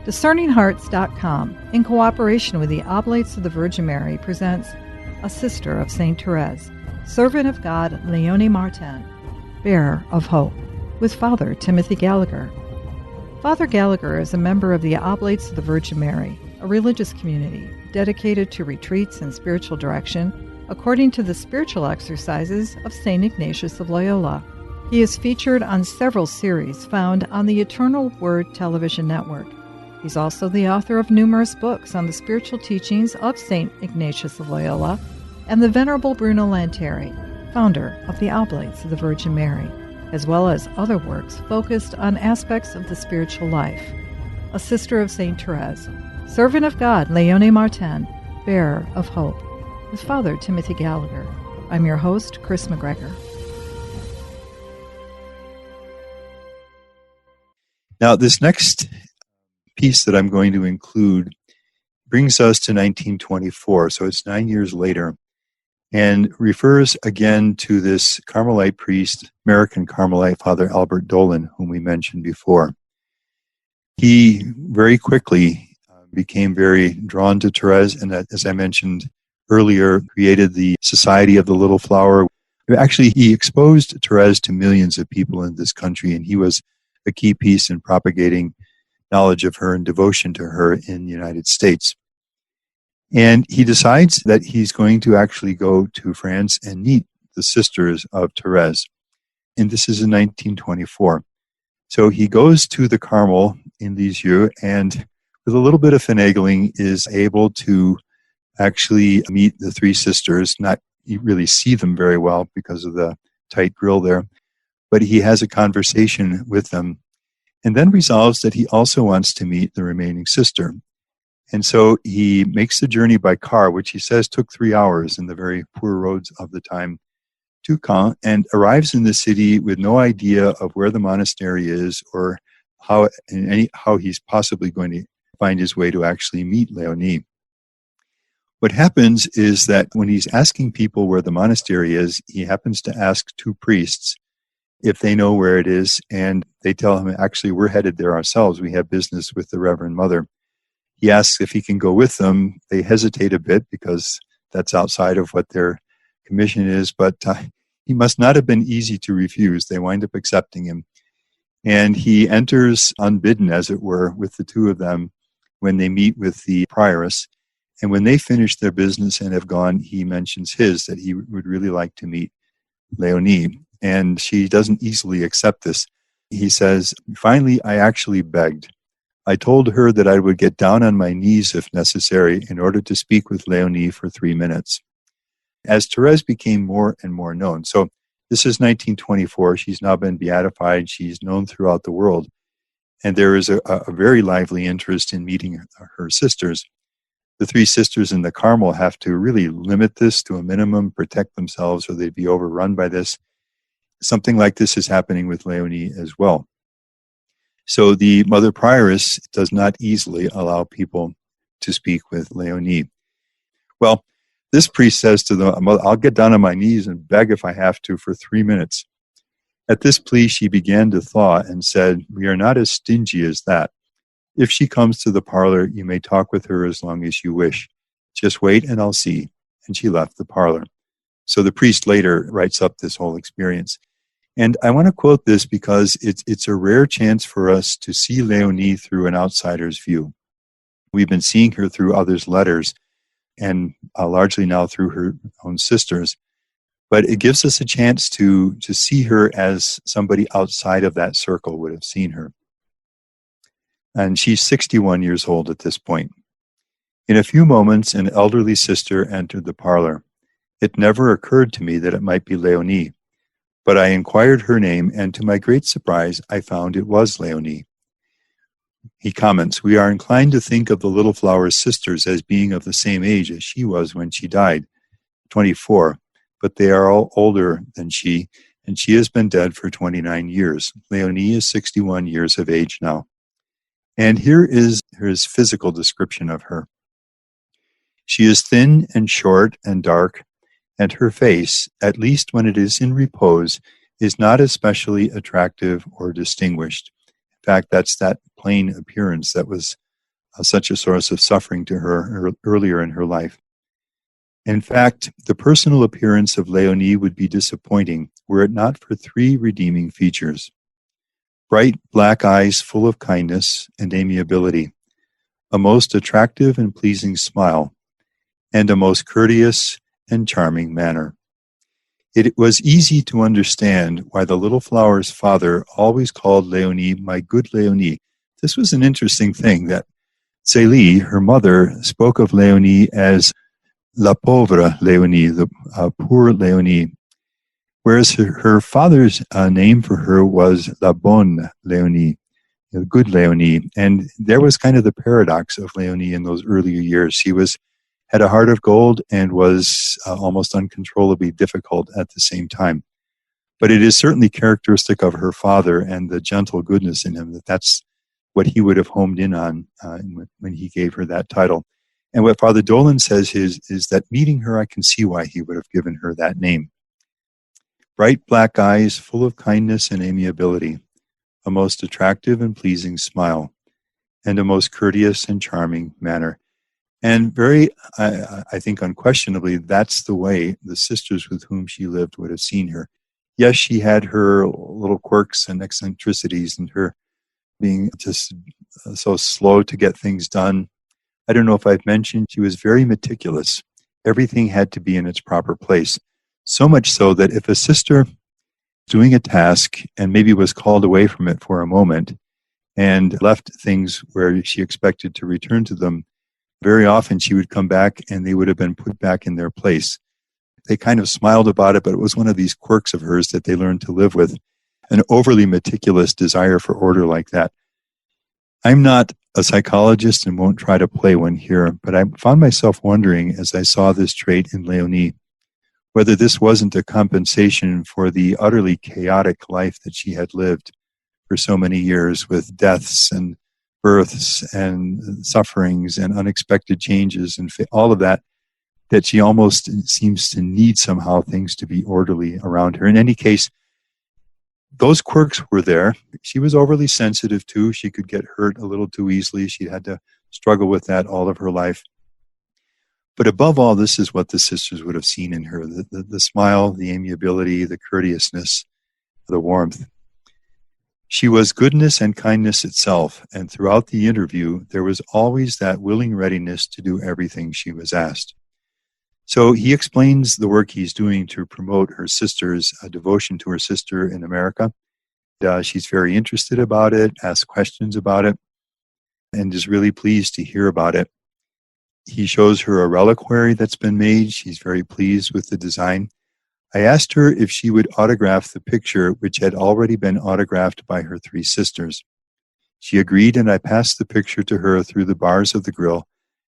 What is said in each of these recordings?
DiscerningHearts.com, in cooperation with the Oblates of the Virgin Mary, presents A Sister of St. Thérèse, Servant of God Léonie Martin, Bearer of Hope, with Father Timothy Gallagher. Father Gallagher is a member of the Oblates of the Virgin Mary, a religious community dedicated to retreats and spiritual direction according to the spiritual exercises of St. Ignatius of Loyola. He is featured on several series found on the Eternal Word television network. He's also the author of numerous books on the spiritual teachings of St. Ignatius of Loyola and the Venerable Bruno Lanteri, founder of the Oblates of the Virgin Mary, as well as other works focused on aspects of the spiritual life. A Sister of St. Thérèse, Servant of God Léonie Martin, Bearer of Hope, with Father Timothy Gallagher. I'm your host, Chris McGregor. Now, this next piece that I'm going to include brings us to 1924, so it's 9 years later, and refers again to this Carmelite priest, American Carmelite, Father Albert Dolan, whom we mentioned before. He very quickly became very drawn to Thérèse, and as I mentioned earlier, created the Society of the Little Flower. Actually, he exposed Thérèse to millions of people in this country, and he was a key piece in propagating knowledge of her and devotion to her in the United States. And he decides that he's going to actually go to France and meet the sisters of Thérèse. And this is in 1924. So he goes to the Carmel in Lisieux and with a little bit of finagling is able to actually meet the three sisters, not really see them very well because of the tight grill there, but he has a conversation with them and then resolves that he also wants to meet the remaining sister. And so he makes the journey by car, which he says took 3 hours in the very poor roads of the time, to Caen, and arrives in the city with no idea of where the monastery is or how he's possibly going to find his way to actually meet Léonie. What happens is that when he's asking people where the monastery is, he happens to ask two priests if they know where it is, and they tell him, actually, we're headed there ourselves. We have business with the Reverend Mother. He asks if he can go with them. They hesitate a bit because that's outside of what their commission is, but he must not have been easy to refuse. They wind up accepting him. And he enters unbidden, as it were, with the two of them when they meet with the prioress. And when they finish their business and have gone, he mentions that he would really like to meet Léonie. And she doesn't easily accept this. He says, finally, I actually begged. I told her that I would get down on my knees if necessary in order to speak with Léonie for 3 minutes. As Thérèse became more and more known, so this is 1924, she's now been beatified, she's known throughout the world, and there is a very lively interest in meeting her sisters. The three sisters in the Carmel have to really limit this to a minimum, protect themselves, or they'd be overrun by this. Something like this is happening with Léonie as well. So the Mother Prioress does not easily allow people to speak with Léonie. Well, this priest says to them, I'll get down on my knees and beg if I have to for 3 minutes. At this plea, she began to thaw and said, we are not as stingy as that. If she comes to the parlor, you may talk with her as long as you wish. Just wait and I'll see. And she left the parlor. So the priest later writes up this whole experience. And I want to quote this because it's a rare chance for us to see Léonie through an outsider's view. We've been seeing her through others' letters and largely now through her own sisters. But it gives us a chance to see her as somebody outside of that circle would have seen her. And she's 61 years old at this point. In a few moments, an elderly sister entered the parlor. It never occurred to me that it might be Léonie. But I inquired her name, and to my great surprise, I found it was Léonie. He comments, we are inclined to think of the Little Flower's sisters as being of the same age as she was when she died, 24, but they are all older than she, and she has been dead for 29 years. Léonie is 61 years of age now. And here is his physical description of her. She is thin and short and dark, and her face, at least when it is in repose, is not especially attractive or distinguished. In fact, that's that plain appearance that was such a source of suffering to her earlier in her life. In fact, the personal appearance of Léonie would be disappointing were it not for three redeeming features: bright black eyes full of kindness and amiability, a most attractive and pleasing smile, and a most courteous and charming manner. It was easy to understand why the little flower's father always called Léonie my good Léonie. This was an interesting thing that Zélie, her mother, spoke of Léonie as la pauvre Léonie, the poor Léonie, whereas her father's name for her was la bonne Léonie, the good Léonie. And there was kind of the paradox of Léonie in those earlier years. She had a heart of gold and was almost uncontrollably difficult at the same time. But it is certainly characteristic of her father and the gentle goodness in him that's what he would have homed in on when he gave her that title. And what Father Dolan says is that meeting her, I can see why he would have given her that name. Bright black eyes full of kindness and amiability, a most attractive and pleasing smile, and a most courteous and charming manner. And I think unquestionably, that's the way the sisters with whom she lived would have seen her. Yes, she had her little quirks and eccentricities and her being just so slow to get things done. I don't know if I've mentioned, she was very meticulous. Everything had to be in its proper place. So much so that if a sister was doing a task and maybe was called away from it for a moment and left things where she expected to return to them, very often she would come back and they would have been put back in their place. They kind of smiled about it, but it was one of these quirks of hers that they learned to live with, an overly meticulous desire for order like that. I'm not a psychologist and won't try to play one here, but I found myself wondering as I saw this trait in Léonie, whether this wasn't a compensation for the utterly chaotic life that she had lived for so many years with deaths and births and sufferings and unexpected changes and all of that, that she almost seems to need somehow things to be orderly around her. In any case, those quirks were there. She was overly sensitive too. She could get hurt a little too easily. She had to struggle with that all of her life. But above all, this is what the sisters would have seen in her, the smile, the amiability, the courteousness, the warmth. She was goodness and kindness itself, and throughout the interview, there was always that willing readiness to do everything she was asked. So he explains the work he's doing to promote her sister's devotion to her sister in America. She's very interested about it, asks questions about it, and is really pleased to hear about it. He shows her a reliquary that's been made. She's very pleased with the design. I asked her if she would autograph the picture, which had already been autographed by her three sisters. She agreed, and I passed the picture to her through the bars of the grill.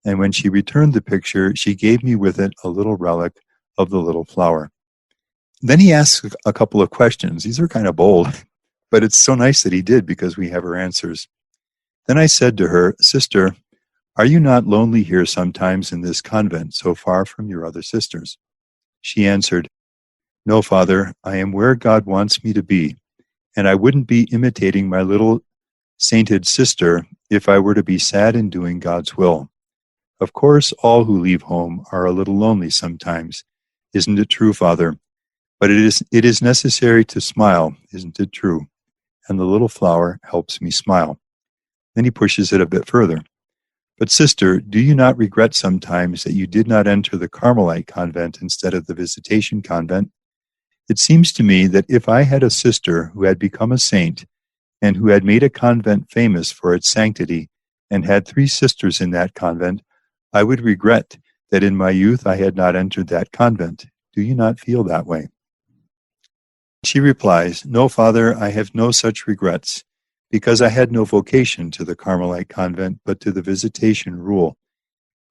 And when she returned the picture, she gave me with it a little relic of the little flower. Then he asked a couple of questions. These are kind of bold, but it's so nice that he did because we have her answers. Then I said to her, "Sister, are you not lonely here sometimes in this convent, so far from your other sisters?" She answered, "No, Father, I am where God wants me to be, and I wouldn't be imitating my little sainted sister if I were to be sad in doing God's will. Of course, all who leave home are a little lonely sometimes. Isn't it true, Father? But it is necessary to smile, isn't it true? And the little flower helps me smile." Then he pushes it a bit further. "But sister, do you not regret sometimes that you did not enter the Carmelite convent instead of the Visitation convent? It seems to me that if I had a sister who had become a saint and who had made a convent famous for its sanctity and had three sisters in that convent, I would regret that in my youth I had not entered that convent. Do you not feel that way?" She replies, "No, Father, I have no such regrets, because I had no vocation to the Carmelite convent, but to the Visitation rule.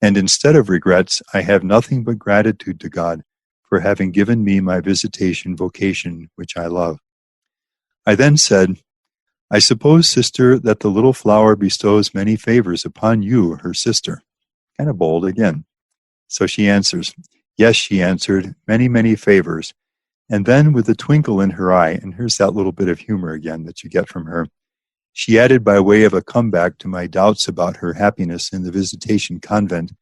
And instead of regrets, I have nothing but gratitude to God for having given me my Visitation vocation, which I love." I then said, "I suppose, sister, that the little flower bestows many favors upon you, her sister." Kind of bold again. So she answers, "Yes," she answered, "many, many favors." And then with a twinkle in her eye, and here's that little bit of humor again that you get from her, She added by way of a comeback to my doubts about her happiness in the Visitation convent,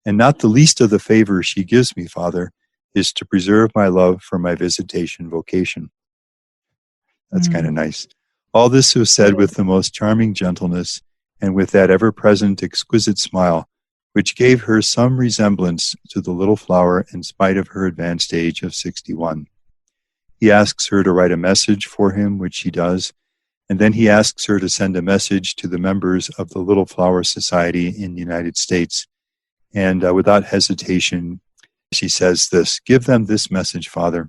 and not the least of the favors she gives me, Father, is to preserve my love for my Visitation vocation. That's kind of nice. All this was said with the most charming gentleness and with that ever-present exquisite smile, which gave her some resemblance to the little flower in spite of her advanced age of 61. He asks her to write a message for him, which she does, and then he asks her to send a message to the members of the Little Flower Society in the United States. And without hesitation, she says this, "Give them this message, Father.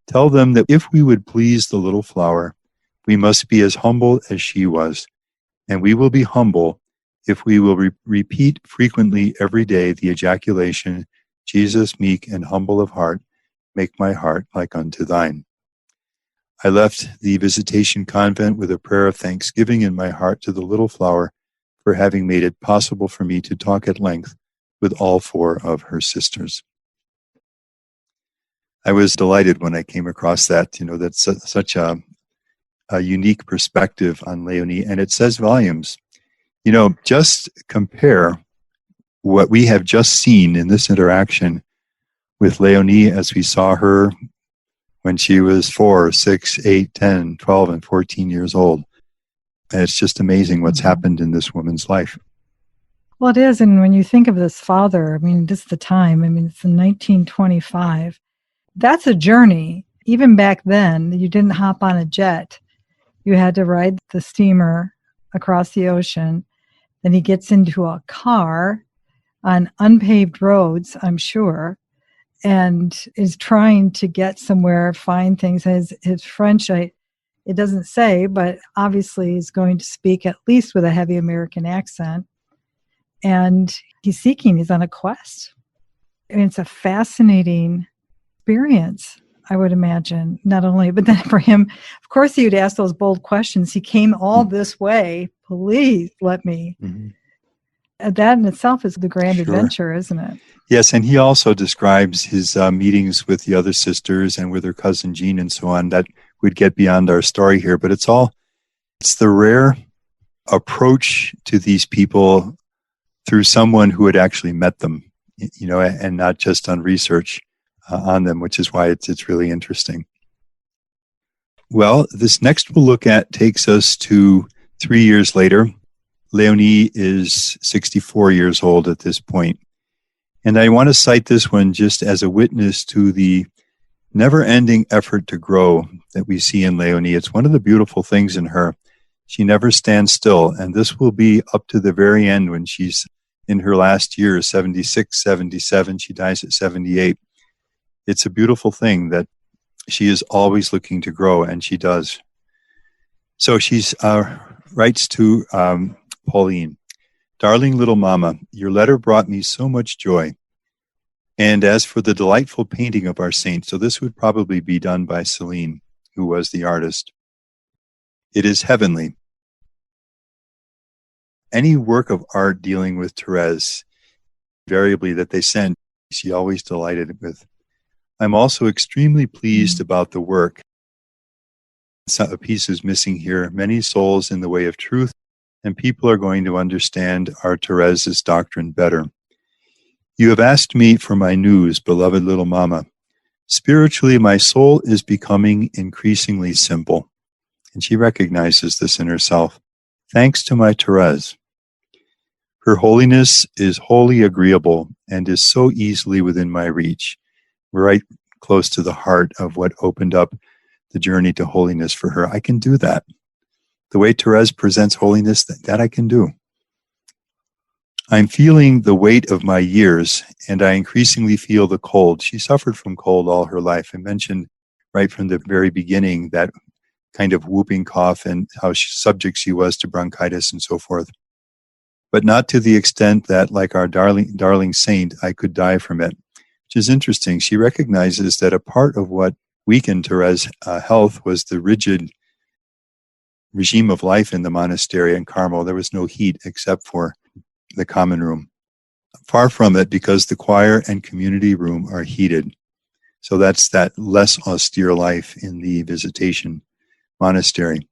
Tell them that if we would please the little flower, we must be as humble as she was, and we will be humble if we will repeat frequently every day the ejaculation, 'Jesus, meek and humble of heart, make my heart like unto thine.'" I left the Visitation convent with a prayer of thanksgiving in my heart to the little flower for having made it possible for me to talk at length with all four of her sisters. I was delighted when I came across that. That's such a unique perspective on Léonie, and it says volumes. Just compare what we have just seen in this interaction with Léonie as we saw her when she was 4, 6, 8, 10, 12, and 14 years old. And it's just amazing what's happened in this woman's life. Well, it is. And when you think of this father, this is the time. It's in 1925. That's a journey. Even back then, you didn't hop on a jet. You had to ride the steamer across the ocean. Then he gets into a car on unpaved roads, I'm sure, and is trying to get somewhere, find things. His French, it doesn't say, but obviously he's going to speak at least with a heavy American accent. And he's on a quest. It's a fascinating experience, I would imagine, not only, but then for him, of course, he would ask those bold questions. He came all this way. Please let me. That in itself is the grand adventure, isn't it? Yes, and he also describes his meetings with the other sisters and with her cousin Jean and so on. That would get beyond our story here, but it's the rare approach to these people through someone who had actually met them, and not just on research on them, which is why it's really interesting. Well, this next we'll look at takes us to 3 years later. Léonie is 64 years old at this point. And I want to cite this one just as a witness to the never-ending effort to grow that we see in Léonie. It's one of the beautiful things in her. She never stands still, and this will be up to the very end when she's in her last years, 76, 77. She dies at 78. It's a beautiful thing that she is always looking to grow, and she does. So she writes to Pauline, "Darling little mama, your letter brought me so much joy. And as for the delightful painting of our saint," so this would probably be done by Celine, who was the artist, "it is heavenly. Any work of art dealing with Thérèse, invariably that they sent, she always delighted with. I'm also extremely pleased about the work. A piece is missing here. Many souls in the way of truth, and people are going to understand our Thérèse's doctrine better. You have asked me for my news, beloved little mama. Spiritually, my soul is becoming increasingly simple." And she recognizes this in herself. "Thanks to my Thérèse. Her holiness is wholly agreeable and is so easily within my reach." We're right close to the heart of what opened up the journey to holiness for her. I can do that. The way Thérèse presents holiness, that I can do. "I'm feeling the weight of my years, and I increasingly feel the cold." She suffered from cold all her life. I mentioned right from the very beginning that kind of whooping cough and how subject she was to bronchitis and so forth. But not to the extent that, like our darling saint, I could die from it. Which is interesting. She recognizes that a part of what weakened Thérèse's health was the rigid regime of life in the monastery in Carmel. There was no heat except for the common room. Far from it, because the choir and community room are heated. So that's that less austere life in the Visitation monastery.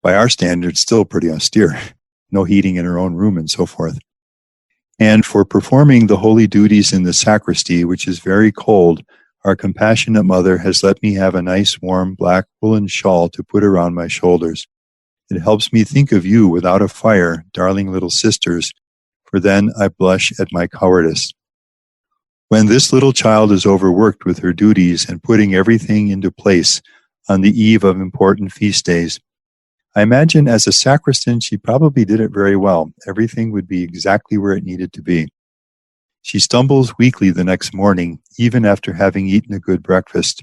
by our standards, still pretty austere. No heating in her own room and so forth. And for performing the holy duties in the sacristy, which is very cold, our compassionate mother has let me have a nice warm black woolen shawl to put around my shoulders. It helps me think of you without a fire, darling little sisters, for then I blush at my cowardice. When this little child is overworked with her duties and putting everything into place on the eve of important feast days, I imagine as a sacristan, she probably did it very well. Everything would be exactly where it needed to be. She stumbles weakly the next morning, even after having eaten a good breakfast.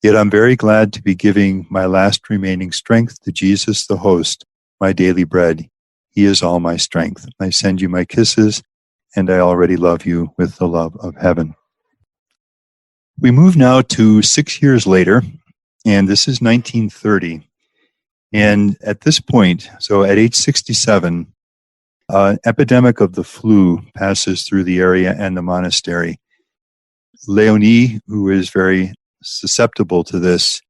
Yet I'm very glad to be giving my last remaining strength to Jesus the host, my daily bread. He is all my strength. I send you my kisses, and I already love you with the love of heaven. We move now to 6 years later, and this is 1930. And at this point, so at age 67, an epidemic of the flu passes through the area and the monastery. Léonie, who is very susceptible to this,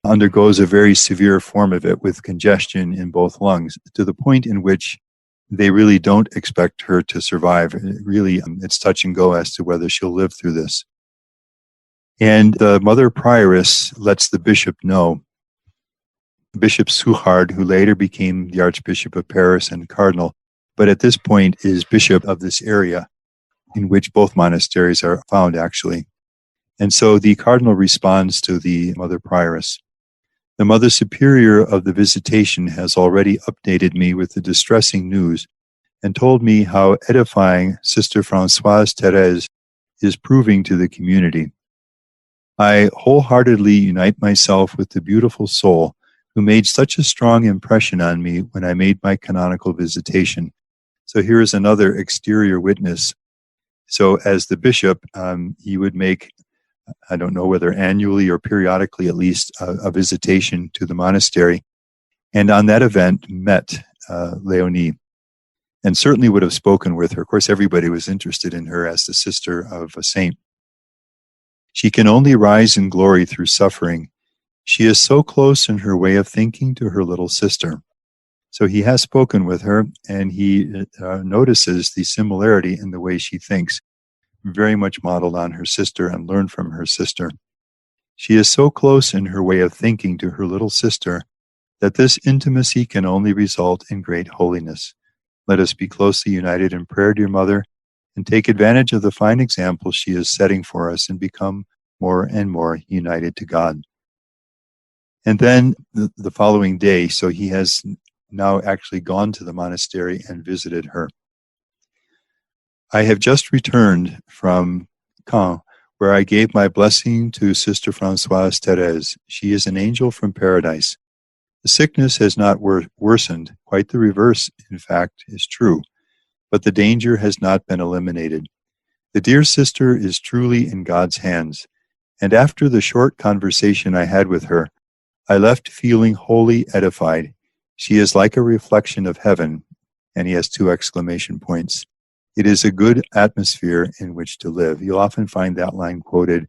undergoes a very severe form of it with congestion in both lungs, to the point in which they really don't expect her to survive. It's touch and go as to whether she'll live through this. And the mother prioress lets the bishop know. Bishop Suhard, who later became the Archbishop of Paris and Cardinal, but at this point is bishop of this area in which both monasteries are found, actually. And so the Cardinal responds to the Mother Prioress. The Mother Superior of the Visitation has already updated me with the distressing news and told me how edifying Sister Françoise Thérèse is proving to the community. I wholeheartedly unite myself with the beautiful soul who made such a strong impression on me when I made my canonical visitation. So here is another exterior witness. So as the bishop, he would make, I don't know whether annually or periodically at least, a visitation to the monastery. And on that event met Léonie, and certainly would have spoken with her. Of course, everybody was interested in her as the sister of a saint. She can only rise in glory through suffering. She is so close in her way of thinking to her little sister. So he has spoken with her, and he notices the similarity in the way she thinks, very much modeled on her sister and learned from her sister. She is so close in her way of thinking to her little sister that this intimacy can only result in great holiness. Let us be closely united in prayer, dear Mother, and take advantage of the fine example she is setting for us and become more and more united to God. And then the following day, so he has now actually gone to the monastery and visited her. I have just returned from Caen, where I gave my blessing to Sister Françoise Thérèse. She is an angel from paradise. The sickness has not worsened. Quite the reverse, in fact, is true. But the danger has not been eliminated. The dear sister is truly in God's hands. And after the short conversation I had with her, I left feeling wholly edified. She is like a reflection of heaven. And he has 2 exclamation points. It is a good atmosphere in which to live. You'll often find that line quoted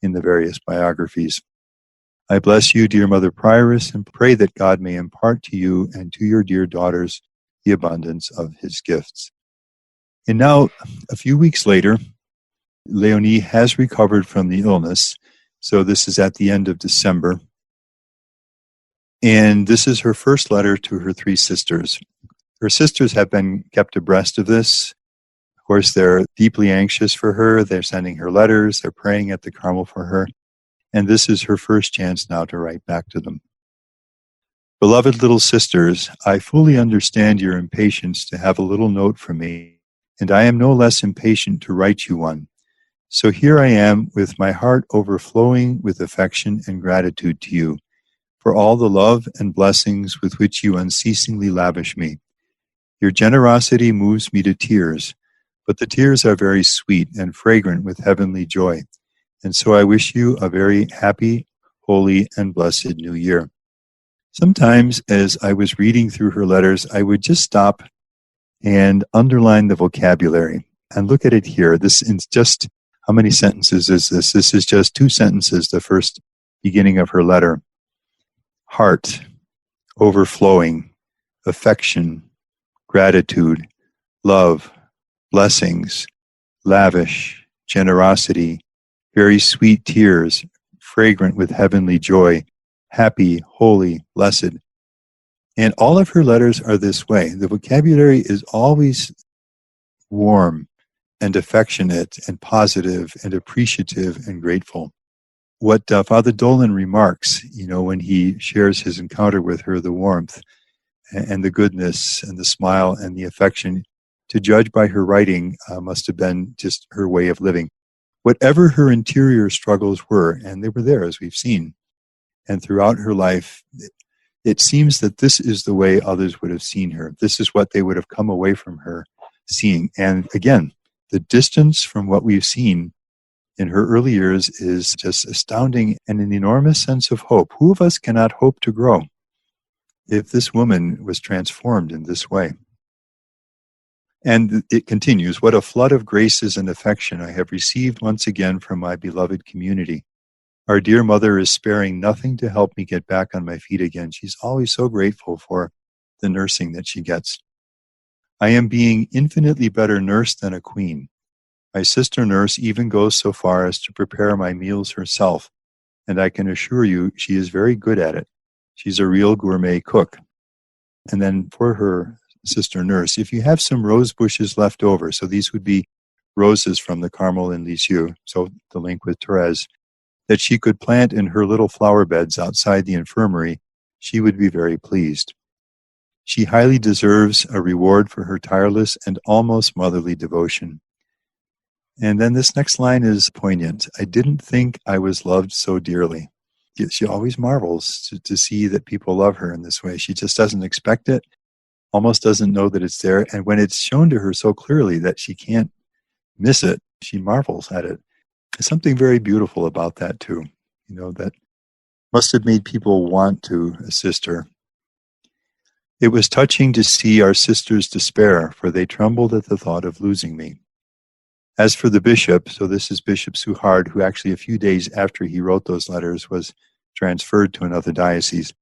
in the various biographies. I bless you, dear Mother Prioress, and pray that God may impart to you and to your dear daughters the abundance of his gifts. And now, a few weeks later, Léonie has recovered from the illness. So this is at the end of December. And this is her first letter to her 3 sisters. Her sisters have been kept abreast of this. Of course, they're deeply anxious for her. They're sending her letters. They're praying at the Carmel for her. And this is her first chance now to write back to them. Beloved little sisters, I fully understand your impatience to have a little note from me, and I am no less impatient to write you one. So here I am with my heart overflowing with affection and gratitude to you for all the love and blessings with which you unceasingly lavish me. Your generosity moves me to tears, but the tears are very sweet and fragrant with heavenly joy. And so I wish you a very happy, holy, and blessed New Year. Sometimes as I was reading through her letters, I would just stop and underline the vocabulary. And look at it here. This is just, how many sentences is this? This is just 2 sentences, the first beginning of her letter. Heart, overflowing, affection, gratitude, love, blessings, lavish, generosity, very sweet tears, fragrant with heavenly joy, happy, holy, blessed. And all of her letters are this way. The vocabulary is always warm and affectionate and positive and appreciative and grateful. What Father Dolan remarks, when he shares his encounter with her, the warmth and the goodness and the smile and the affection, to judge by her writing, must have been just her way of living. Whatever her interior struggles were, and they were there, as we've seen, and throughout her life, it seems that this is the way others would have seen her. This is what they would have come away from her seeing. And again, the distance from what we've seen in her early years is just astounding and an enormous sense of hope. Who of us cannot hope to grow if this woman was transformed in this way? And it continues, what a flood of graces and affection I have received once again from my beloved community. Our dear mother is sparing nothing to help me get back on my feet again. She's always so grateful for the nursing that she gets. I am being infinitely better nursed than a queen. My sister nurse even goes so far as to prepare my meals herself, and I can assure you she is very good at it. She's a real gourmet cook. And then for her sister nurse, if you have some rose bushes left over, so these would be roses from the Carmel in Lisieux, so the link with Thérèse, that she could plant in her little flower beds outside the infirmary, she would be very pleased. She highly deserves a reward for her tireless and almost motherly devotion. And then this next line is poignant. I didn't think I was loved so dearly. She always marvels to see that people love her in this way. She just doesn't expect it, almost doesn't know that it's there. And when it's shown to her so clearly that she can't miss it, she marvels at it. There's something very beautiful about that too, that must have made people want to assist her. It was touching to see our sisters' despair, for they trembled at the thought of losing me. As for the bishop, so this is Bishop Suhard, who actually a few days after he wrote those letters was transferred to another diocese.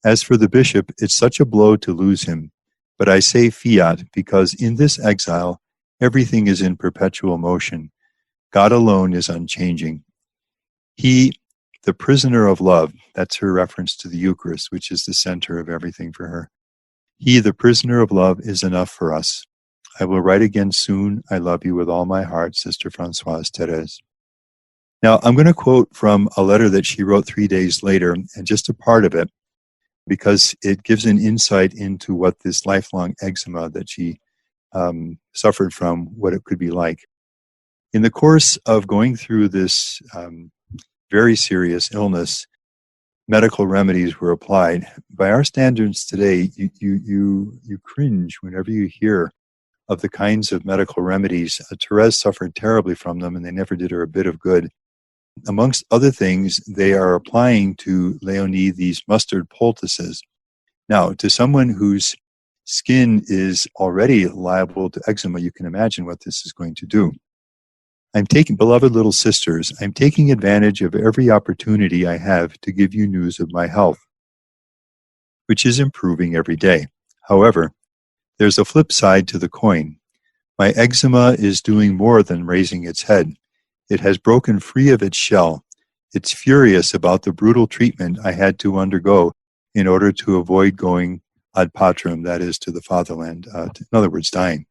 As for the bishop, it's such a blow to lose him. But I say fiat because in this exile, everything is in perpetual motion. God alone is unchanging. He, the prisoner of love, that's her reference to the Eucharist, which is the center of everything for her. He, the prisoner of love, is enough for us. I will write again soon. I love you with all my heart, Sister Françoise Thérèse. Now, I'm going to quote from a letter that she wrote 3 days later, and just a part of it, because it gives an insight into what this lifelong eczema that she suffered from, what it could be like. In the course of going through this very serious illness, medical remedies were applied. By our standards today, you cringe whenever you hear of the kinds of medical remedies. Thérèse suffered terribly from them, and they never did her a bit of good. Amongst other things, they are applying to Léonie these mustard poultices. Now, to someone whose skin is already liable to eczema, you can imagine what this is going to do. Beloved little sisters, I'm taking advantage of every opportunity I have to give you news of my health, which is improving every day. However, there's a flip side to the coin. My eczema is doing more than raising its head. It has broken free of its shell. It's furious about the brutal treatment I had to undergo in order to avoid going ad patrum, that is, to the fatherland, in other words, dying.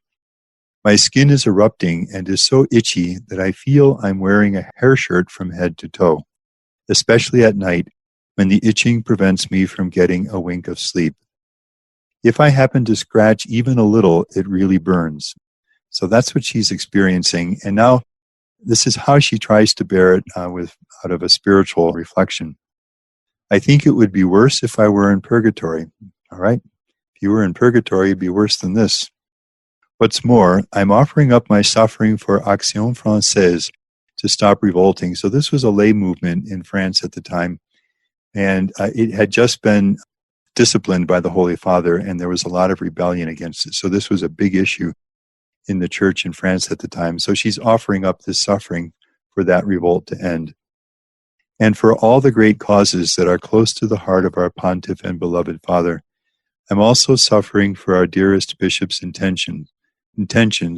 My skin is erupting and is so itchy that I feel I'm wearing a hair shirt from head to toe, especially at night when the itching prevents me from getting a wink of sleep. If I happen to scratch even a little, it really burns. So that's what she's experiencing. And now this is how she tries to bear it out of a spiritual reflection. I think it would be worse if I were in purgatory. All right? If you were in purgatory, it'd be worse than this. What's more, I'm offering up my suffering for Action Française to stop revolting. So this was a lay movement in France at the time, and it had just been disciplined by the Holy Father, and there was a lot of rebellion against it. So this was a big issue in the church in France at the time. So she's offering up this suffering for that revolt to end. and for all the great causes that are close to the heart of our Pontiff and beloved Father. I'm also suffering for our dearest Bishop's intentions,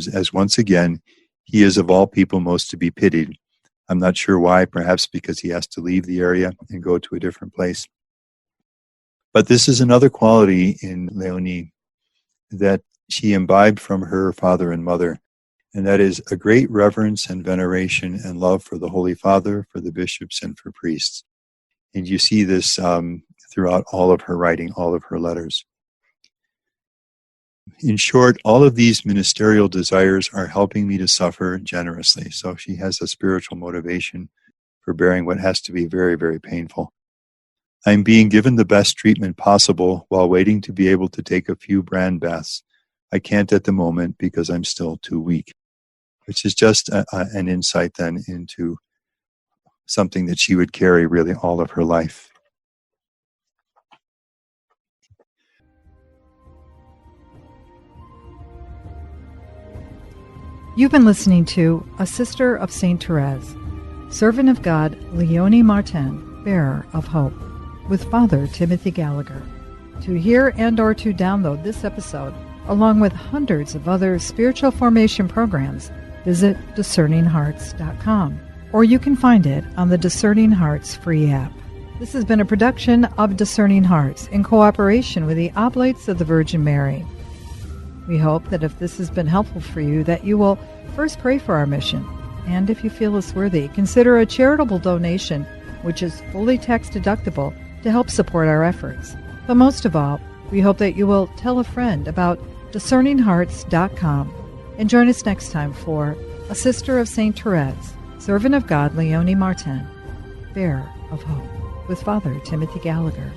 as once again, he is of all people most to be pitied. I'm not sure why, perhaps because he has to leave the area and go to a different place. But this is another quality in Léonie that she imbibed from her father and mother, and that is a great reverence and veneration and love for the Holy Father, for the bishops, and for priests. And you see this throughout all of her writing, all of her letters. In short, all of these ministerial desires are helping me to suffer generously. So she has a spiritual motivation for bearing what has to be very, very painful. I'm being given the best treatment possible while waiting to be able to take a few brand baths. I can't at the moment because I'm still too weak, which is just an insight then into something that she would carry really all of her life. You've been listening to A Sister of St. Thérèse, Servant of God Léonie Martin, Bearer of Hope, with Father Timothy Gallagher. To hear and or to download this episode, along with hundreds of other spiritual formation programs, visit discerninghearts.com, or you can find it on the Discerning Hearts free app. This has been a production of Discerning Hearts in cooperation with the Oblates of the Virgin Mary. We hope that if this has been helpful for you, that you will first pray for our mission, and if you feel it's worthy, consider a charitable donation, which is fully tax deductible, to help support our efforts. But most of all, we hope that you will tell a friend about discerninghearts.com and join us next time for A Sister of St. Thérèse, Servant of God Léonie Martin, Bearer of Hope, with Father Timothy Gallagher.